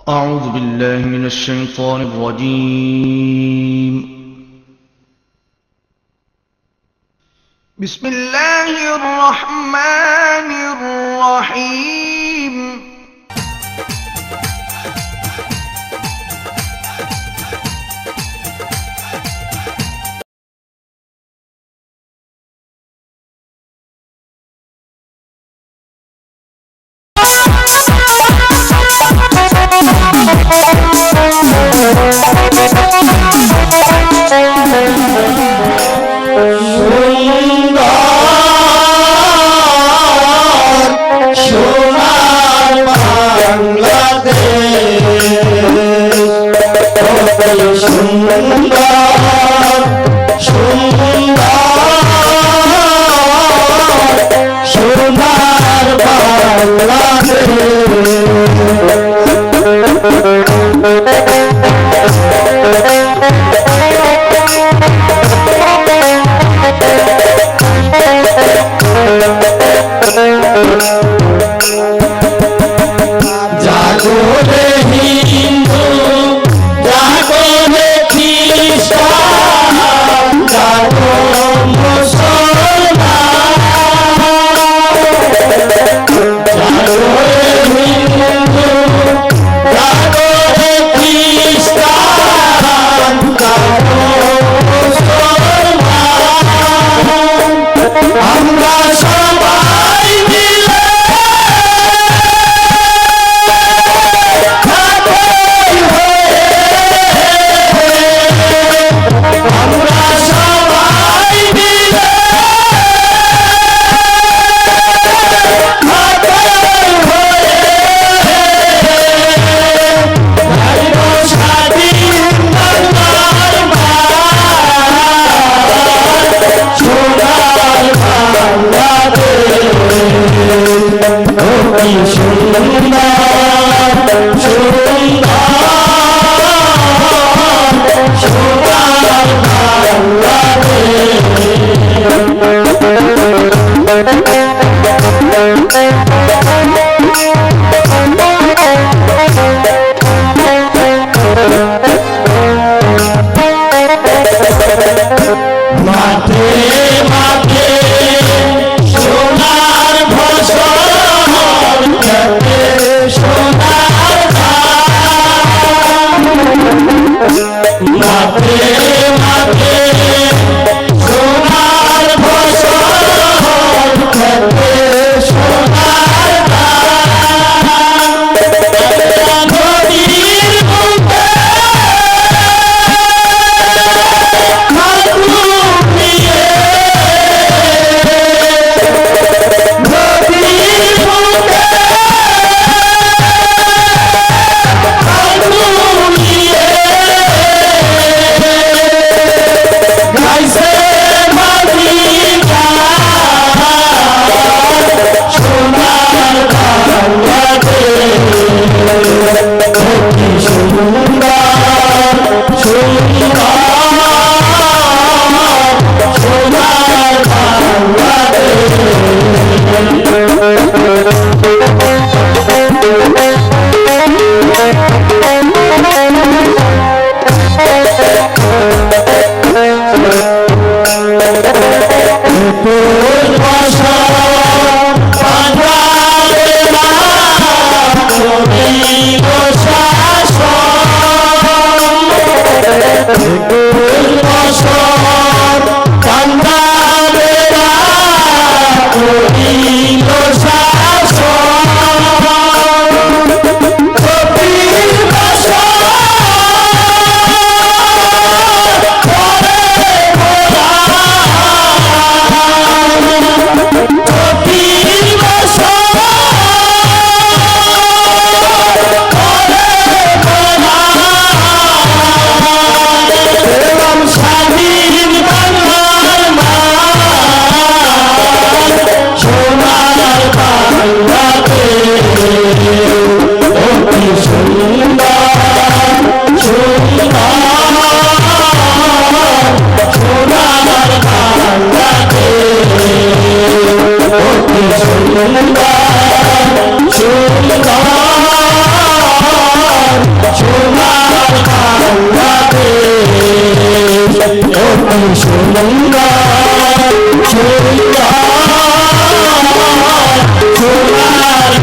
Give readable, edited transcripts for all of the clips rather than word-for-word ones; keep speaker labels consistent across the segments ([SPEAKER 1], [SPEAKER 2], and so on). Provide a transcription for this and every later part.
[SPEAKER 1] أعوذ بالله من الشيطان الرجيم. بسم الله الرحمن الرحيم.
[SPEAKER 2] Shall সুন্দর সুন্দর সোনার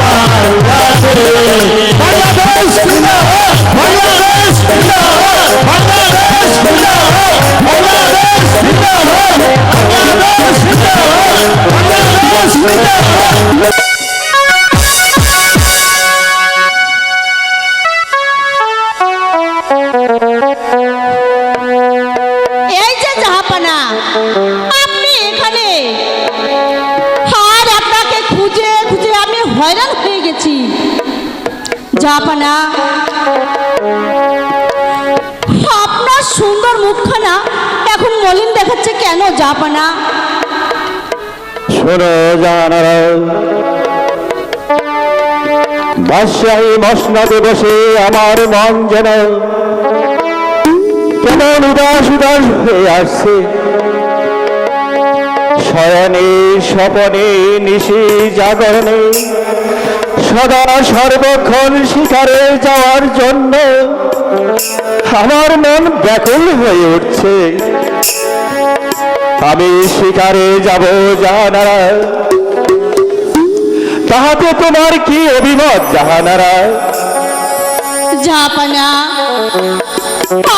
[SPEAKER 2] বাংলাদেশ জিন্দাবাদ বাংলাদেশ জিন্দাবাদ বাংলাদেশ জিন্দাবাদ বাংলাদেশ জিন্দাবাদ বাংলাদেশ জিন্দাবাদ বাংলাদেশ জিন্দাবাদ।
[SPEAKER 3] আপনি এখানে, আর আপনাকে খুঁজে খুঁজে আমি হয়রান হয়ে গেছি। জাহাপানা, আপনার সুন্দর মুখখানা এখন মলিন দেখাচ্ছে কেন জাহাপানা?
[SPEAKER 2] শোনো জানারা, বাদশাহী মসনদে বসে আমার মন যেন কেমন উদাস উদাস হয়ে আসছে। শয়নে স্বপনে নিশি জাগরণে সদা সর্বক্ষণ শিকারে যাওয়ার জন্য আমার মন ব্যাকুল হয়ে উঠছে। আমি শিকারে যাব জানারা, তাহাতে তোমার কি অভিমত জাহানারা?
[SPEAKER 3] জাহাপানা,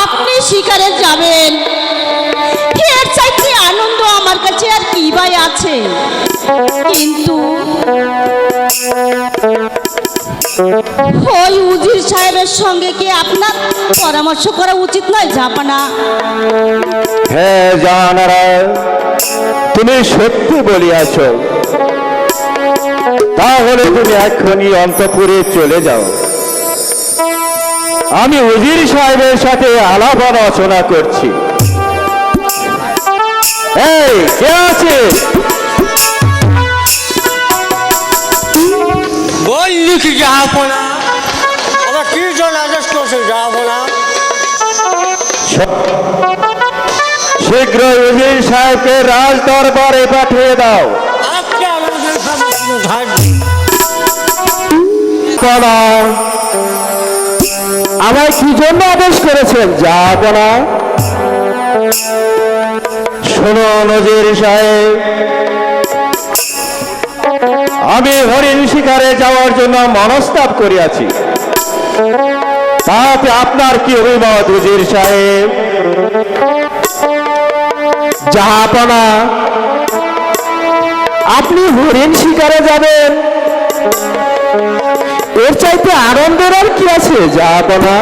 [SPEAKER 3] আপনি শিকারে যাবেন, এর চাইতে আনন্দ আমার কাছে আর কি ভাই আছে। কিন্তু ওই উজির সাহেবের সঙ্গে কি আপনার পরামর্শ করা উচিত নয় জাহাপানা?
[SPEAKER 2] হ্যাঁ জাহানারা, তুমি সত্যি বলিয়াছ। তাহলে তুমি এক্ষুনি অন্তঃপুরে চলে যাও, আমি উজির সাহেবের সাথে আলাপ আলোচনা করছি। এই কে আছে?
[SPEAKER 4] বললি কি জাহাপনা? আবার কি জন্য আদেশ করছে জাহাপনা?
[SPEAKER 2] শীঘ্র উজির সাহেবকে রাজ দরবারে পাঠিয়ে দাও।
[SPEAKER 4] আজকে আমাদের সামনে থাকবে।
[SPEAKER 2] আমায় কি জন্য আদেশ করেছেন জাহাপনা? শোনো নজির সাহেব, আমি হরিণ শিকারে যাওয়ার জন্য মনস্তাপ করিয়াছি, তাতে আপনার কি অভিমত উজির সাহেব? জাহাপনা, আপনি হরিণ শিকারে যাবেন, এর চাইতে আনন্দের আর কি আছে জাহাপনা?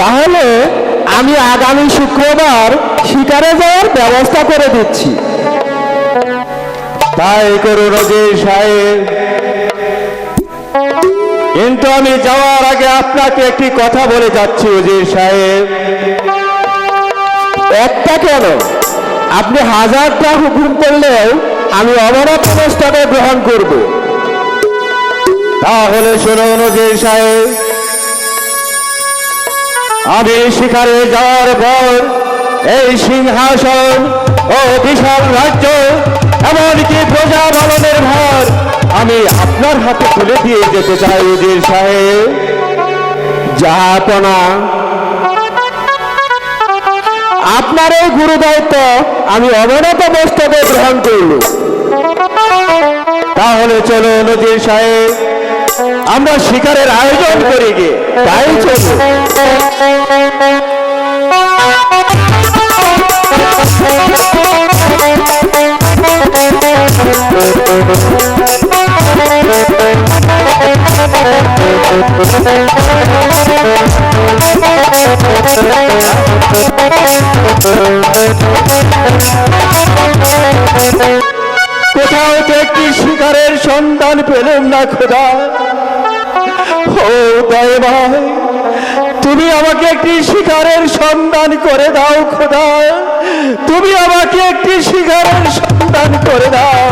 [SPEAKER 2] তাহলে আমি আগামী শুক্রবার শিকারে যাওয়ার ব্যবস্থা করে দিচ্ছি। তাই করুন নজির সাহেব, কিন্তু আমি যাওয়ার আগে আপনাকে একটি কথা বলে যাচ্ছি উজির সাহেব। একটা কেন, আপনি 1000টা হুকুম করলেও আমি অবনত প্রস্তাবে গ্রহণ করব। তাহলে শুনুন নজির সাহেব, আমি শিকারে যাওয়ার পর এই সিংহাসন ও বিশাল রাজ্য এমনকি প্রজা পালনের ভার আমি আপনার হাতে তুলে দিয়ে যেতে চাই উজির সাহেব। জাহাপনা, আপনার এই গুরু দায়িত্ব আমি অবনত মস্তকে গ্রহণ করল। তাহলে চলো নজির সাহেব, আমরা শিকারের আয়োজন করি গে। তাই চলো। কোথাও তো একটি শিকারের সন্ধান পেলাম না খোদা। ও দয়াময়, তুমি আমাকে একটি শিকারের সন্ধান করে দাও খোদা, তুমি আমাকে একটি শিকারের সন্ধান করে দাও।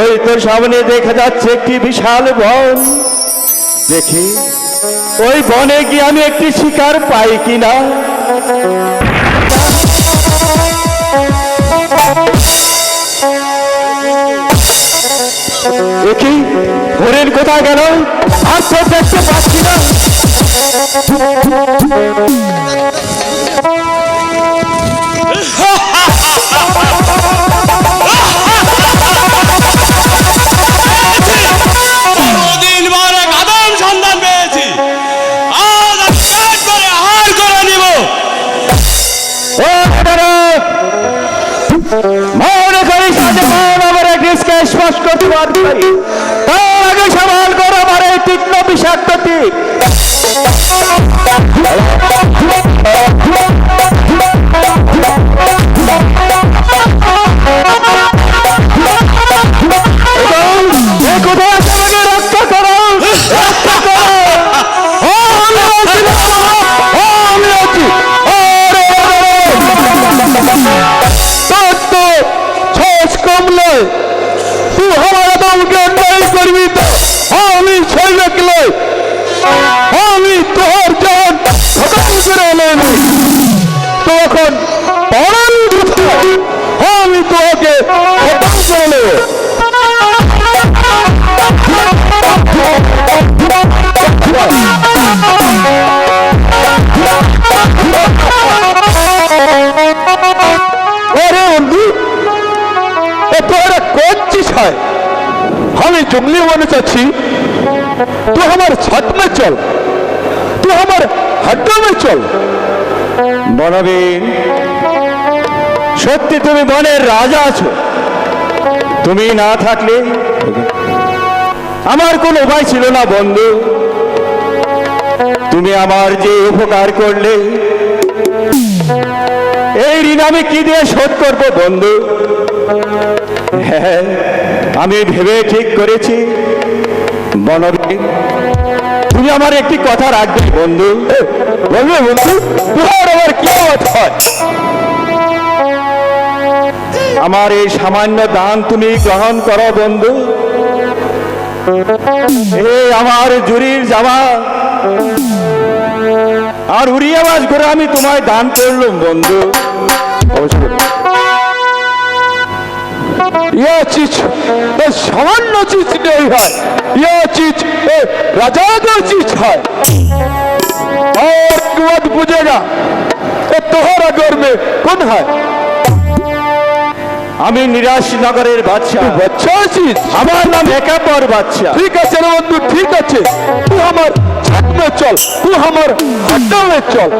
[SPEAKER 2] ওই তো সামনে দেখা যাচ্ছে একটি বিশাল বন। দেখি ওই বনে গিয়ে আমি একটি শিকার পাই কিনা। দেখি হরিণ কোথায় গেল? আর তো দেখতে পাচ্ছি না।
[SPEAKER 5] দিন পরে গাদার সন্ধান পেয়েছি, আজ আমি পেট করে আহার করে নিব।
[SPEAKER 2] ও দাদা, মনে করিস না যে মন আমার একদিকে স্পর্শ করতে পারবে। তার আগে সমাল করো আমার এই তীক্ষ্ণ বিষাক্ত তীর। কোথায় আছে আমাকে রক্ষা করো, রক্ষা করো। ও আমি আছি, ও আমি আছি। তোর তো শেষ কমলে তুই আমার দমকে অন্যায় করবি তো আমি সেই রাখলে আমি তোর জন খতম করে এলেন তখন পড়ান আমি তোকে খতম করে নেব। ওরে বন্ধু, তোরা করছিস হয়? আমি জঙ্গলি মানুষ আছি, তুই আমার ছাদ মে চল, তুই আমার হাড্ডা মে চল। বনবীর, সত্যি তুমি বনের রাজা আছো। তুমি না থাকলে আমার কোনো উপায় ছিল না বন্ধু। তুমি আমার যে উপকার করলে এই ঋণ আমি কি দিয়ে শোধ করবো বন্ধু? হ্যাঁ, আমি ভেবে ঠিক করেছি বনবীর, তুমি আমার একটি কথা রাখবে বন্ধু। বলবে বন্ধু, তোমার আমার কি হয়? আমার এই সামান্য দান তুমি গ্রহণ করো বন্ধু। আমার জুরির জামা আর উড়িয়া বাস করে আমি তোমায় দান করলাম বন্ধু। यह चीज सामान्य चीज नहीं है, यह चीज राजा का चीज है। और मत बुझेगा तुम्हारा घर में कौन है? আমি নিরাশনগরের বাদশা। বাদশা আছিস? আমার নাম একাপর বাদশা। ঠিক আছে রে বন্ধু, ঠিক আছে, তুই আমার ছাদে চল, তুই আমার হাড্ডামে চল।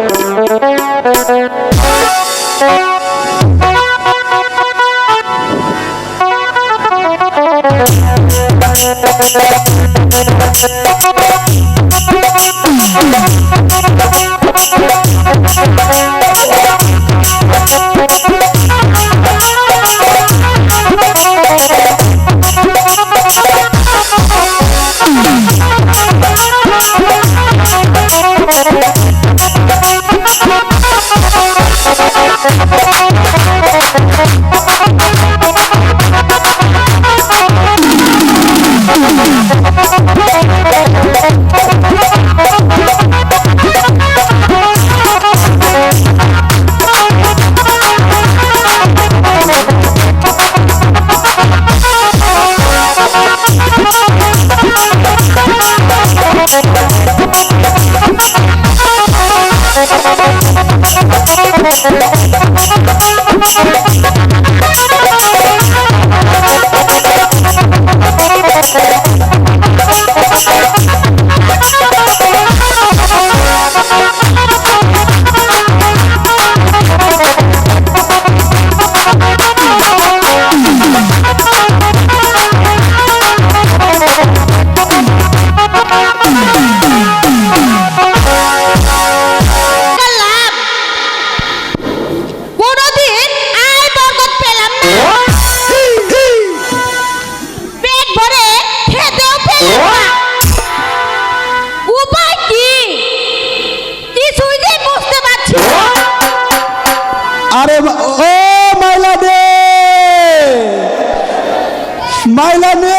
[SPEAKER 2] মাইলা নে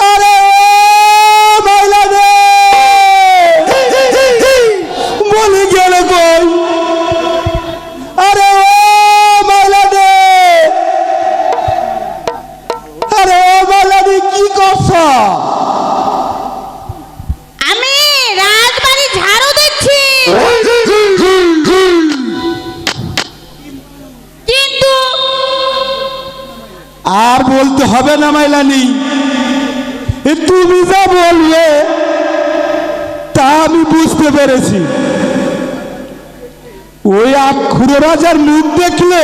[SPEAKER 2] আরে মাইলা নে বলে গেল কই আরে মাইলা নে
[SPEAKER 3] আমি রাজবাড়ি ঝাড়ু দিচ্ছি, কিন্তু
[SPEAKER 2] আর বলতে হবে না মাইলানি, তুমি যা বলবে তা আমি বুঝতে পেরেছি। ওই আখুরো রাজার মুখ দেখলে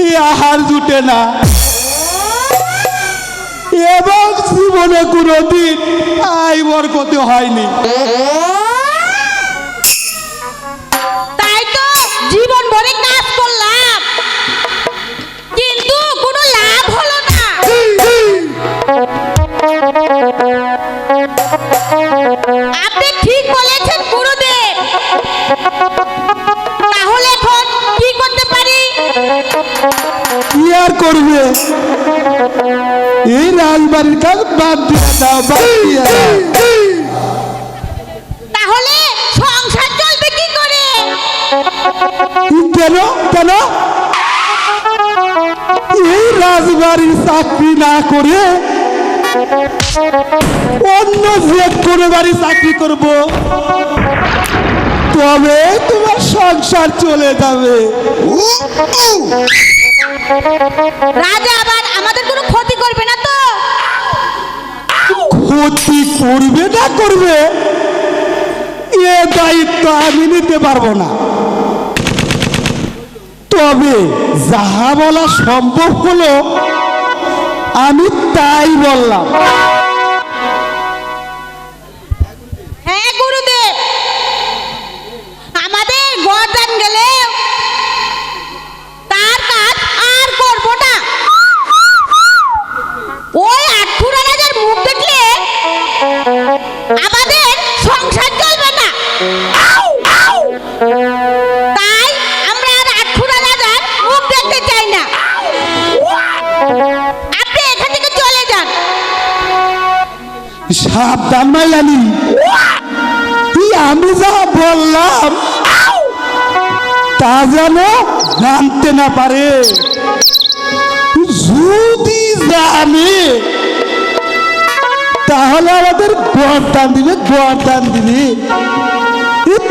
[SPEAKER 2] এই আহার জুটে না, এবং জীবনে কোনোদিন আয় বরকতে হয়নি।
[SPEAKER 3] তাই তো জীবন ভরে কাজ করলাম, কিন্তু কোনো লাভ হলো না। আপনি ঠিক বলেছেন গুরুদেব, তাহলে এখন কি করতে পারি?
[SPEAKER 2] কি আর করবে, এই রাজবাড়ির কাজ বাদ দিয়ে দাও, বাদ দিয়ে দাও।
[SPEAKER 3] তাহলে সংসার চলবে কি করে?
[SPEAKER 2] কেন কেন এই রাজবাড়ির চাকরি না করে অন্য যে কোনো বাড়ি চাকরি করব, তবে তোমার সংসার চলে যাবে।
[SPEAKER 3] রাজা আবার আমাদের কোনো ক্ষতি করবে না তো?
[SPEAKER 2] ক্ষতি করবে না করবে এ দায়িত্ব আমি নিতে পারবো না, তবে যাহা বলা সম্ভব হলো আমি তাই বললাম।
[SPEAKER 3] হ্যাঁ গুরুদেব, আমাদের গর্দান গেলে তার কাজ আর করব না। ওই আটখুরা রাজার মুখ দেখলে আমাদের সংসার চলবে না। তাই আমরা আর আটখুরা রাজার মুখ দেখতে চাই না। আপনি এখান থেকে চলে যান।
[SPEAKER 2] সাবধান মাইলানি, আমি যা বললাম তা যেন জানতে না পারে। যদি জানে তাহলে আমাদের গর্দান দিবে, গর্দান দিবে।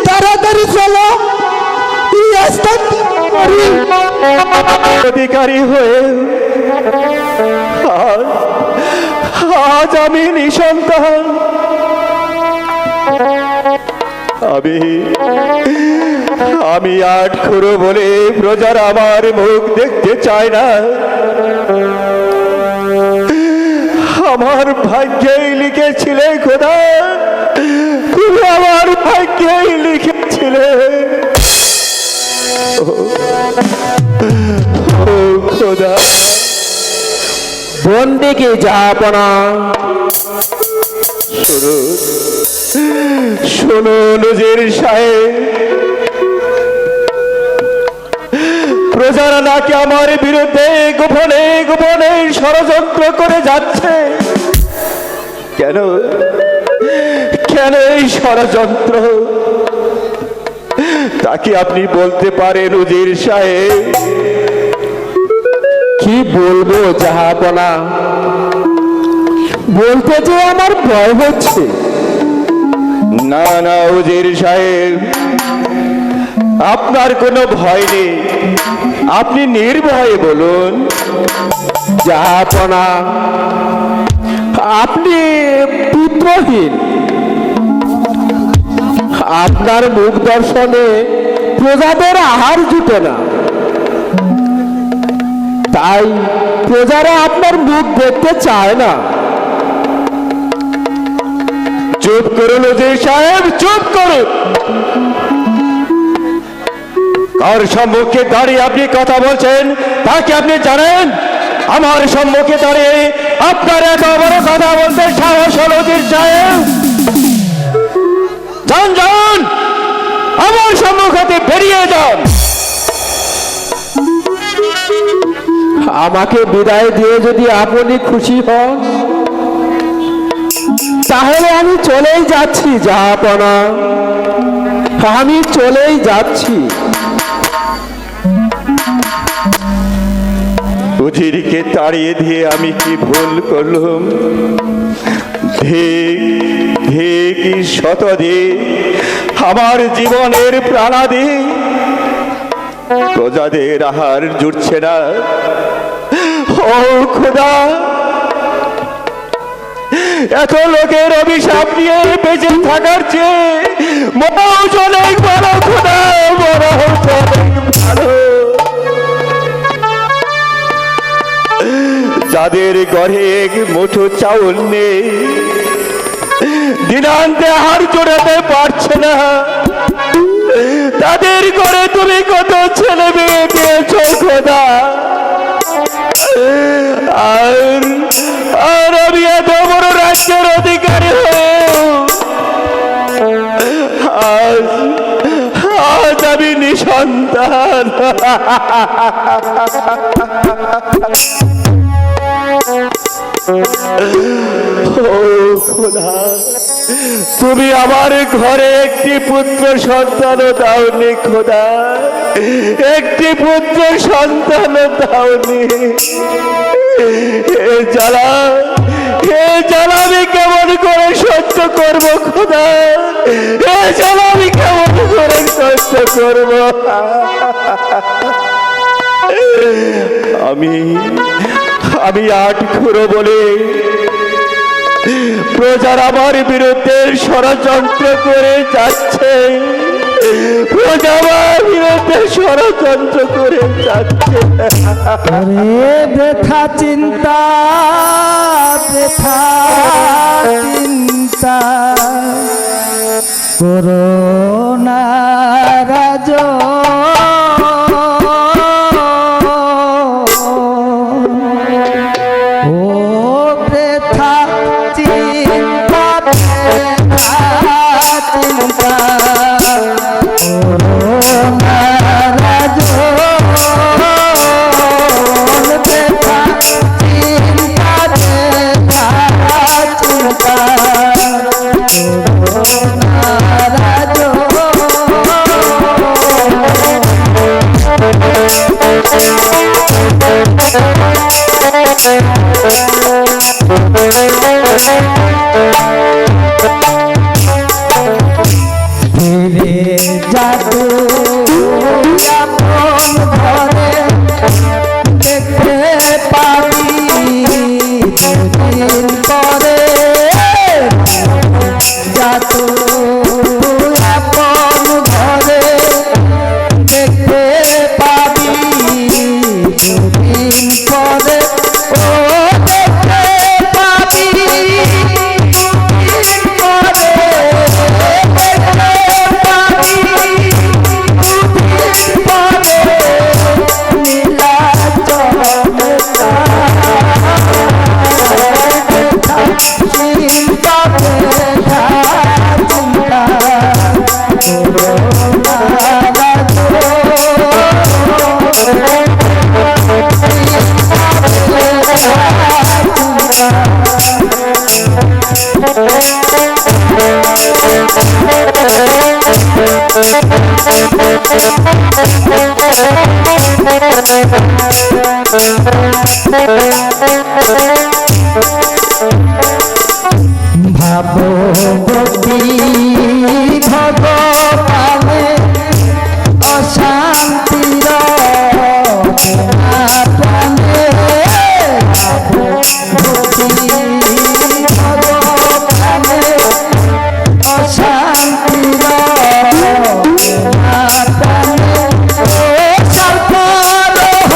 [SPEAKER 2] তাড়াতাড়ি চলো, অধিকারী হয়ে আজ আমি নিঃসন্তান। আমি আটখুরো বলে প্রজার আমার মুখ দেখতে চায় না। আমার ভাগ্যেই লিখেছিলে খোদা, তুমি আমার ভাগ্যেই লিখেছিলে। ও খোদা, বন্দিকে যাপনা শোনো নজির সাহেব, প্রজারা নাকি আমার বিরুদ্ধে গোপনে গোপনে ষড়যন্ত্র করে যাচ্ছে। কেন কেন এই ষড়যন্ত্র তা কি আপনি বলতে পারেন উজির সাহেব? কি বলবো জাহাপনা, বলতে যে আমার ভয় হচ্ছে। না না উজির সাহেব, আপনার কোনো ভয় নেই, আপনি নির্ভয়ে বলুন। জাহাপনা, আপনি পুত্রহীন, আপনার মুখ দর্শনে প্রজাদের আহার জুটে না, তাই প্রজারা আপনার মুখ দেখতে চায় না। চুপ করুন উজির সাহেব, চুপ করুন। কার সম্মুখে দাঁড়িয়ে আপনি কথা বলছেন তা কি আপনি জানেন? আমার সম্মুখে দাঁড়িয়ে আপনার এত বড় কথা বলতে সাহস হল উজির সাহেব? যান যান, আমার সম্মুখ হতে বেরিয়ে যান। আমাকে বিদায় দিয়ে যদি আপনি খুশি হন তাহলে আমি চলেই যাচ্ছি জাহাপনা, আমি চলেই যাচ্ছি। উজিরকে তাড়িয়ে দিয়ে আমি কি ভুল করলাম? ধিক শতধিক আমার জীবনের প্রাণাদি প্রজাদের আহার জুটছে না। ও খোদা, এত লোকের অভিশাপ নিয়ে বেঁচে থাকার চেয়ে মৌজ অনেক ভালো খোদা, মৌজ অনেক ভালো। যাদের ঘরে এক মুঠো চাউল নেই, দিনান্তে আহার জোড়াতে পারছে না, তাদের ঘরে তুমি কত ছেলে মেয়ে দিয়েছ খোদা। আর আমি এত বড় রাজ্যের অধিকারী হয়েও আজ আমি নিঃসন্তান। ও খোদা, তুমি আমার ঘরে একটি পুত্র সন্তানও দাওনি খোদা, একটি পুত্র সন্তানও দাওনি। এ জ্বালা আমি কেমন করে সহ্য করব খোদা, এ জ্বালা আমি কেমন করে সহ্য করব? আমি আট খুঁড়ো বলে প্রজার আমার বিরুদ্ধে ষড়যন্ত্র করে যাচ্ছে, প্রজা আমার বিরুদ্ধে ষড়যন্ত্র করে যাচ্ছে।
[SPEAKER 6] ব্যথা চিন্তা, ব্যথা চিন্তা করোনা রাজ, জাদু আপন ঘরে দেখতে পাবি দুদিন পরে, জাদু আপন ঘরে দেখতে পাবি দুদিন পরে, ও দেখতে পাবি দুদিন পরে, ভাববতী ভগবানে অশান্তির প্রাণে, ভাববতী ভগবানে অশান্তির প্রাণে, সর্বরহ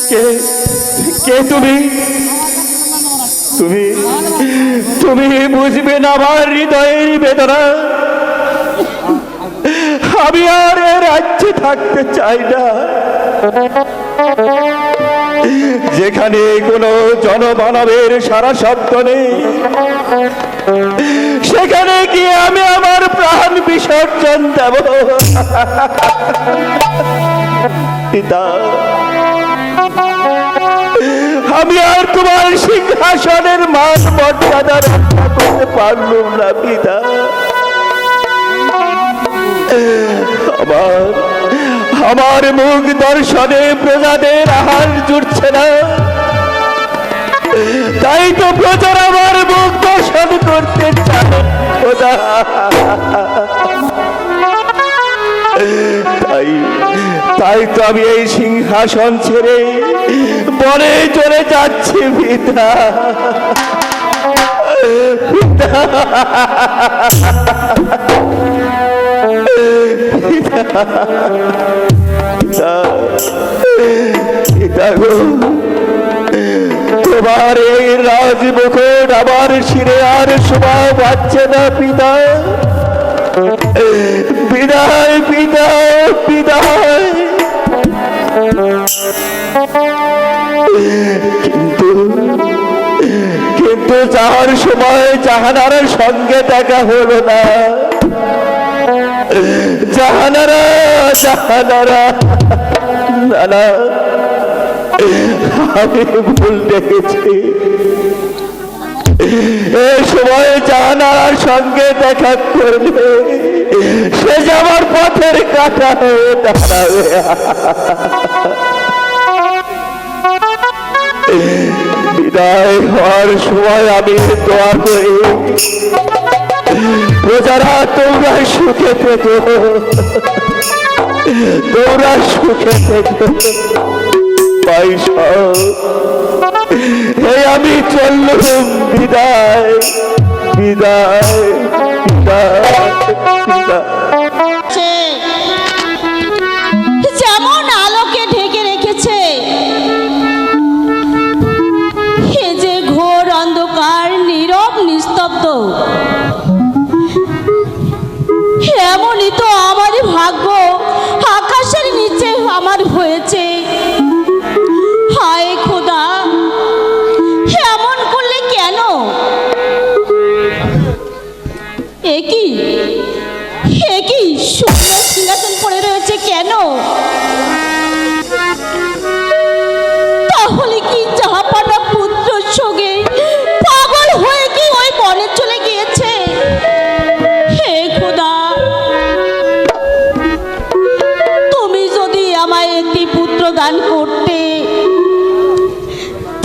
[SPEAKER 2] কে কে তুমি তুমি তুমি বুঝবে না আমার হৃদয়ের বেদনা। আমি আর এ রাজ্যে থাকতে চাই না, যেখানে কোনো জনমানবের সারা শব্দ নেই। সেখানে গিয়ে আমি আমার প্রাণ বিসর্জন দেব। পিতা, আমি আর তোমার সিংহাসনের মান মর্যাদা রক্ষা করতে পারলুম না পিতা। আমার মুখ দর্শনে প্রজাদের আহার জুটছে না, তাই তো প্রজার আমার মুখ দর্শন করতে চায় খোদা। তাই তো আমি এই সিংহাসন ছেড়ে বনে চলে যাচ্ছি পিতা। তোমার এই রাজমুকুট আমার শিরে আর শোভা পাচ্ছে না পিতা। বিদায় বিদায় বিদায়। কিন্তু যাওয়ার সময় জাহানারার সঙ্গে দেখা হলো না। জাহানারা জাহানারা, না না, আমি ভুল দেখেছি। এই সময় জাহানারার সঙ্গে দেখা করলে সে যে আমার পথের কাটা হয়ে দাঁড়াবে। বিদায় হওয়ার সময় আমি দোয়া করি, প্রজারা তোমরা সুখে থেকো, তোমরা সুখে থেকো। এই আমি চললুম, বিদায় বিদায় বিদায় বিদায়।
[SPEAKER 3] যেমন আলোকে ঢেকে রেখেছে, এ যে ঘোর অন্ধকার, নীরব নিস্তব্ধ, এমনই তো আমারই ভাগ্য আকাশের নিচে আমার হয়েছে। হায় খোদা, এমন করলে কেন? একই শূন্য সিংহাসন পড়ে রয়েছে কেন? তাহলে কি জাহাপানা পুত্র সঙ্গে পাগল হয়ে কি ওই বনে চলে গিয়েছে? হে খোদা, তুমি যদি আমায় একটি পুত্র দান করতে,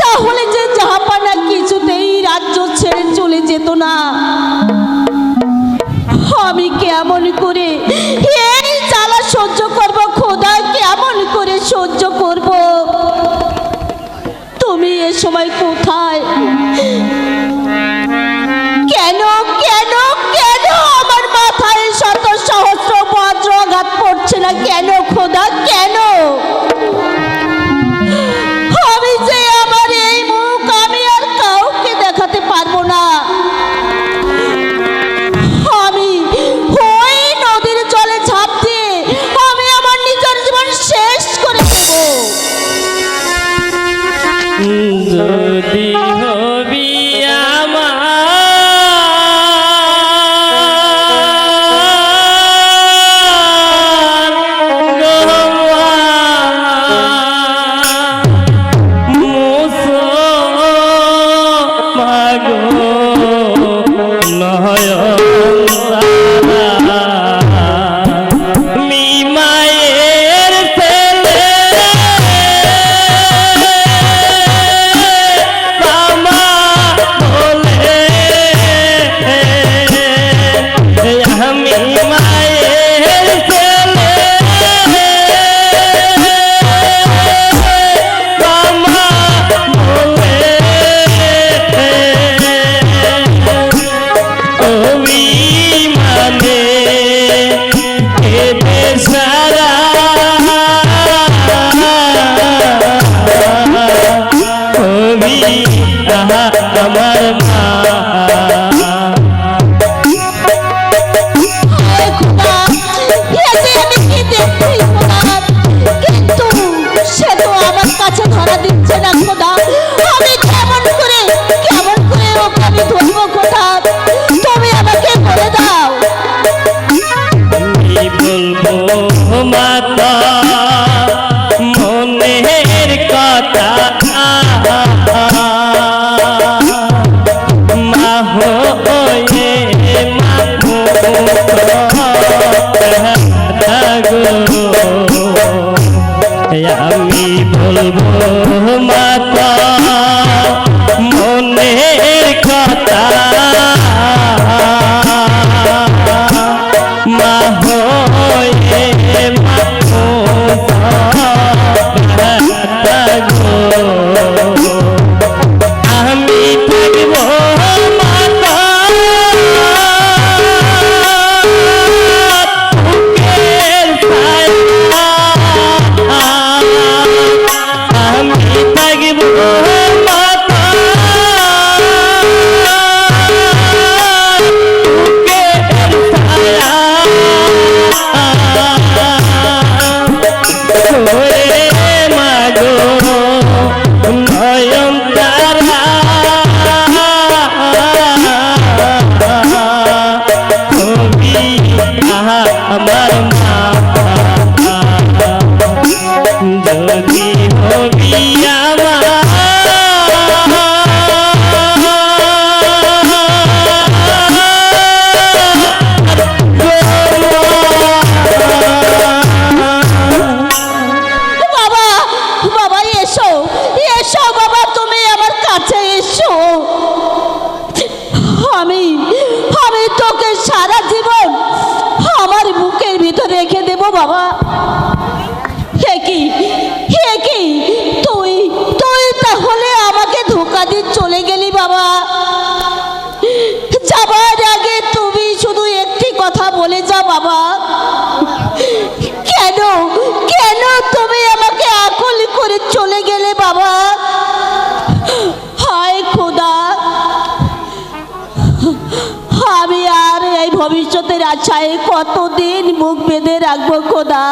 [SPEAKER 3] তাহলে যে জাহাপানা কিছুতেই রাজ্য ছেড়ে চলে যেত না। আমি কেমন করে এই জ্বালা সহ্য করব খোদা, কেমন করে সহ্য করব? তুমি এ সময় কোথায়? কেন কেন কেন আমার মাথায় শত সহস্র বজ্রাঘাত পড়ছে না কেন খোদা, কেন? আমি যে আমার এই মুখ আমি আর কাউকে দেখাতে পারবো না। আমি ওই নদীর জলে ঝাঁপ দিয়ে আমি আমার নিজের জীবন শেষ করে দেব।
[SPEAKER 7] যদি হবি
[SPEAKER 2] আমার
[SPEAKER 7] আমার মা
[SPEAKER 3] হায় খোদা, এ যে আমি কি দেখছি খোদা, কিন্তু সে তো আমার কাছে ধরা দিচ্ছে না খোদা। আমি কেমন করে ওকে আমি ধরবো খোদা, তুমি আমাকে বলে দাও।
[SPEAKER 7] কি বলবো মাতা মনের কথা মা হয়ে আমি বলবো মাতা মনের কথা মা হয়ে আমি থাকবো মাতা বুকের ছায়া আমি থাকবো মাতা আমার মা যদি হবি আমার
[SPEAKER 3] বাবা, বাবা এসো, এসো বাবা, তুমি আমার কাছে এসো। আমি আমি তোকে সারা জীবন আমার বুকের ভিতর রেখে দেব বাবা। হে কি তুই তুই তাহলে আমাকে ধোঁকা দিয়ে চলে গেলি বাবা। যাবার আগে তুমি শুধু একটি কথা বলে যাও বাবা, কেন কেন তুমি আমাকে আকল করে চলে গেলে বাবা? হায় খোদা, আমি আর এই ভবিষ্যতের আশায় কতদিন মুখ বেঁধে রাখবো খোদা,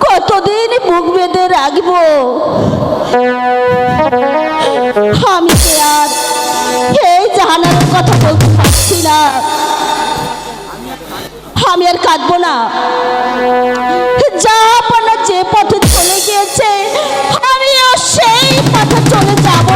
[SPEAKER 3] কতদিন মুখ বেঁধে রাখবো? আমি যে আর এই জাহানের কথা বলতে পারছি না, আমি আর কাঁদবো না। জাহাপনা যে পথে চলে গিয়েছে আমিও সেই পথে চলে যাব